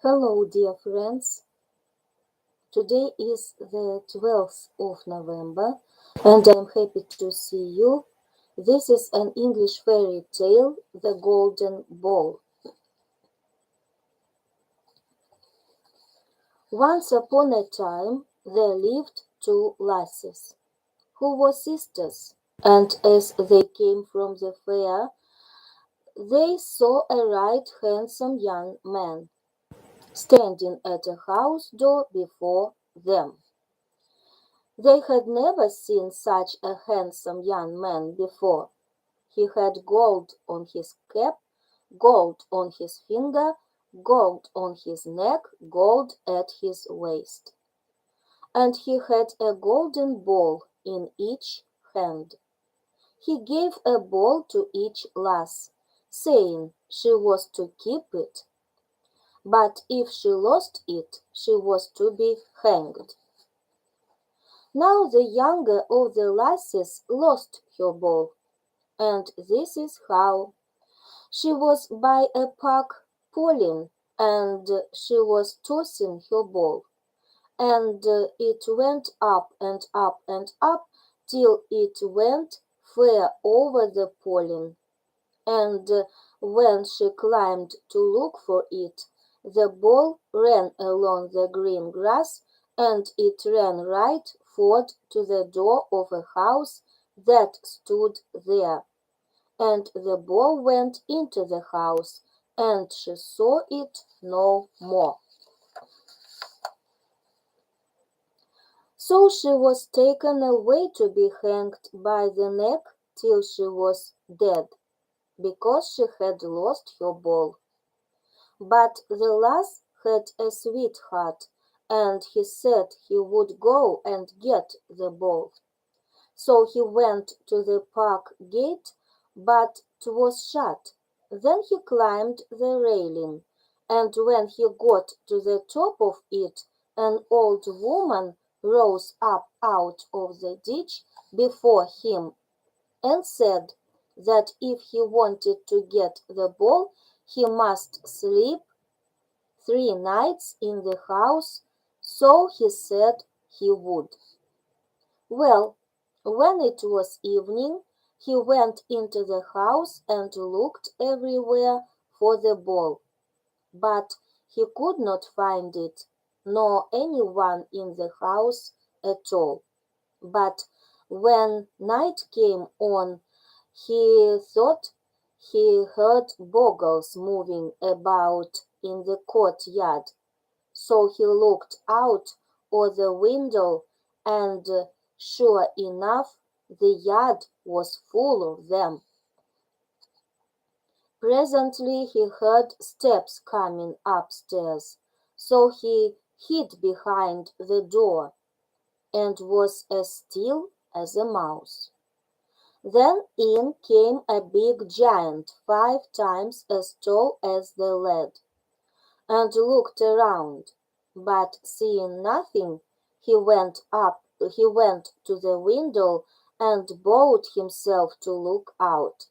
Hello, dear friends. Today is the 12th of November, and I'm happy to see you. This is an English fairy tale, The Golden Ball. Once upon a time, there lived two lasses, who were sisters, and as they came from the fair, they saw a right handsome young man standing at a house door before them. They had never seen such a handsome young man before. He had gold on his cap, gold on his finger, gold on his neck, gold at his waist. And he had a golden ball in each hand. He gave a ball to each lass, saying she was to keep it, but if she lost it, she was to be hanged. Now the younger of the lasses lost her ball, and this is how. She was by a park pulling, and she was tossing her ball, and it went up and up and up till it went fair over the pulling. And when she climbed to look for it, the ball ran along the green grass, and it ran right forward to the door of a house that stood there. And the ball went into the house, and she saw it no more. So she was taken away to be hanged by the neck till she was dead, because she had lost her ball. But the lass had a sweetheart, and he said he would go and get the ball. So he went to the park gate, but 'twas shut. Then he climbed the railing, and when he got to the top of it, an old woman rose up out of the ditch before him and said that if he wanted to get the ball, he must sleep 3 nights in the house, so he said he would. Well, when it was evening, he went into the house and looked everywhere for the ball, but he could not find it, nor any one in the house at all. But when night came on, he thought he heard bogles moving about in the courtyard. So he looked out of the window, and sure enough, the yard was full of them. Presently he heard steps coming upstairs, so he hid behind the door and was as still as a mouse. Then in came a big giant 5 times as tall as the lad, and looked around, but seeing nothing, he went to the window and bowed himself to look out.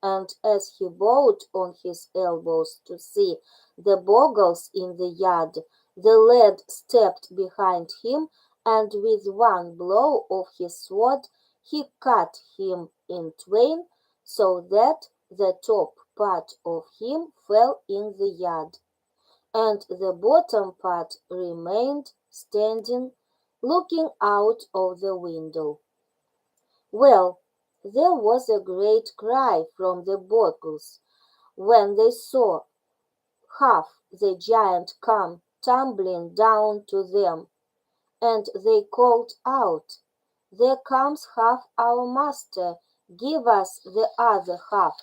And as he bowed on his elbows to see the bogles in the yard, the lad stepped behind him, and with one blow of his sword he cut him in twain, so that the top part of him fell in the yard, and the bottom part remained standing, looking out of the window. Well, there was a great cry from the bogles when they saw half the giant come tumbling down to them, and they called out, "There comes half our master, give us the other half."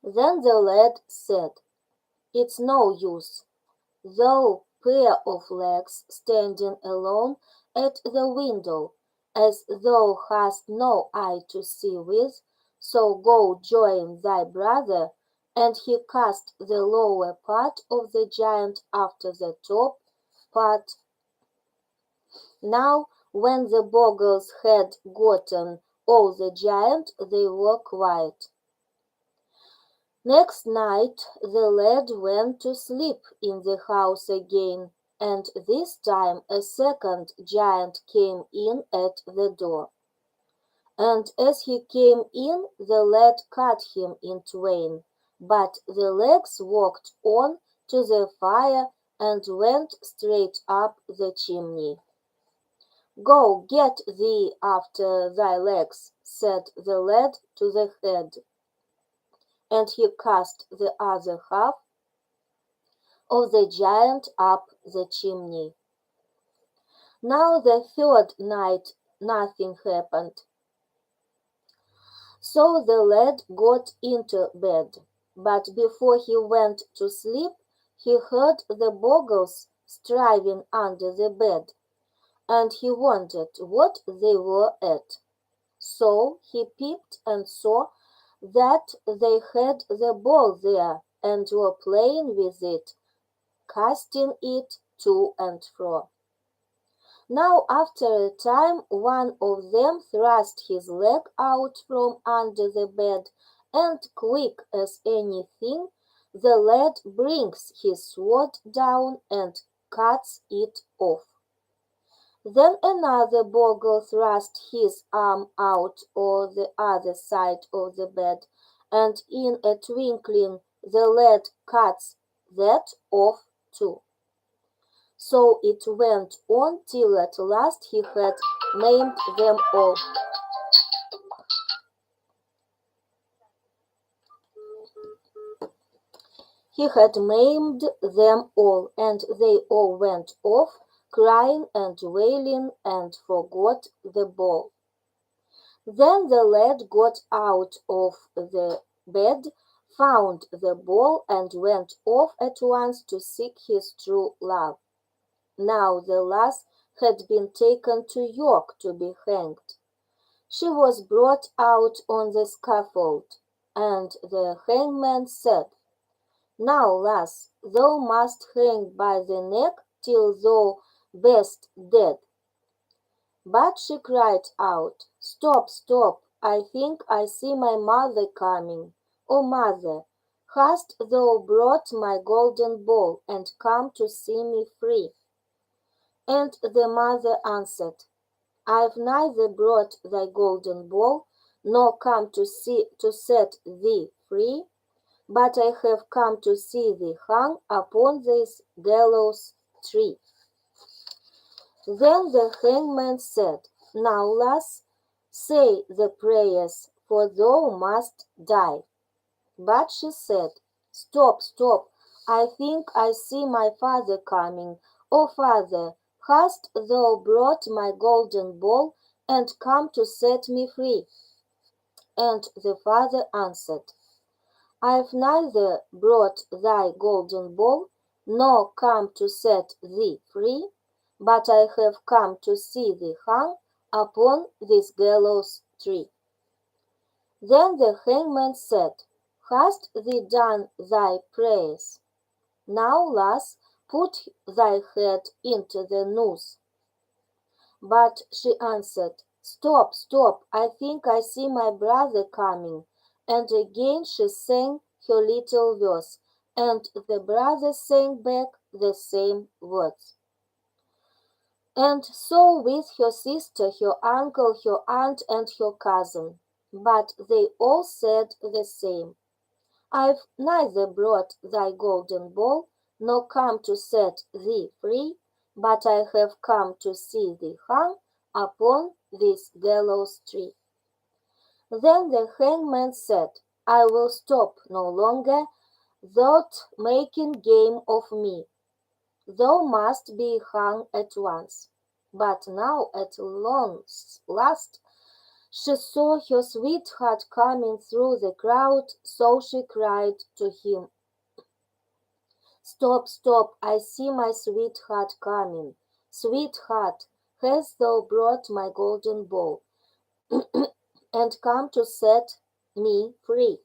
Then the lad said, "It's no use, thou pair of legs standing alone at the window, as thou hast no eye to see with, so go join thy brother." And he cast the lower part of the giant after the top part. Now, when the bogles had gotten all the giant, they were quiet. Next night the lad went to sleep in the house again, and this time a second giant came in at the door. And as he came in, the lad cut him in twain, but the legs walked on to the fire and went straight up the chimney. "Go, get thee after thy legs," said the lad to the head, and he cast the other half of the giant up the chimney. Now the third night nothing happened. So the lad got into bed, but before he went to sleep he heard the bogles striving under the bed, and he wondered what they were at. So he peeped and saw that they had the ball there and were playing with it, casting it to and fro. Now after a time one of them thrust his leg out from under the bed, and quick as anything the lad brings his sword down and cuts it off. Then another bogle thrust his arm out on the other side of the bed, and in a twinkling the lad cuts that off too. So it went on till at last he had maimed them all. He had maimed them all, and they all went off, crying and wailing, and forgot the ball. Then the lad got out of the bed, found the ball, and went off at once to seek his true love. Now the lass had been taken to York to be hanged. She was brought out on the scaffold, and the hangman said, "Now, lass, thou must hang by the neck till thou be'st dead." But she cried out, "Stop, stop, I think I see my mother coming. O mother, hast thou brought my golden ball, and come to see me free?" And the mother answered, "I've neither brought thy golden ball, nor come to set thee free, but I have come to see thee hung upon this gallows tree." Then the hangman said, "Now, lass, say the prayers, for thou must die." But she said, "Stop, stop, I think I see my father coming. O father, hast thou brought my golden ball, and come to set me free?" And the father answered, "I've neither brought thy golden ball, nor come to set thee free, but I have come to see thee hung upon this gallows tree." Then the hangman said, "Hast thee done thy prayers? Now, lass, put thy head into the noose." But she answered, "Stop, stop, I think I see my brother coming." And again she sang her little verse, and the brother sang back the same words. And so with her sister, her uncle, her aunt, and her cousin. But they all said the same, "I've neither brought thy golden ball, nor come to set thee free, but I have come to see thee hung upon this gallows tree." Then the hangman said, "I will stop no longer, thou'rt making game of me. Thou must be hung at once." But now at long last she saw her sweetheart coming through the crowd, so she cried to him, "Stop, stop, I see my sweetheart coming. Sweetheart, hast thou brought my golden ball, and come to set me free?"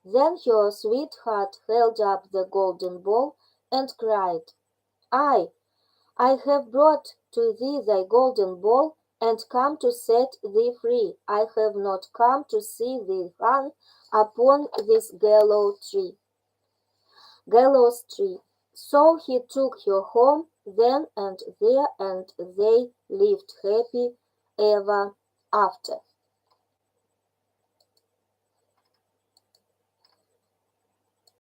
Then her sweetheart held up the golden ball and cried, "I have brought to thee thy golden ball, and come to set thee free. I have not come to see thee hung upon this gallows tree. So he took her home then and there, and they lived happy ever after.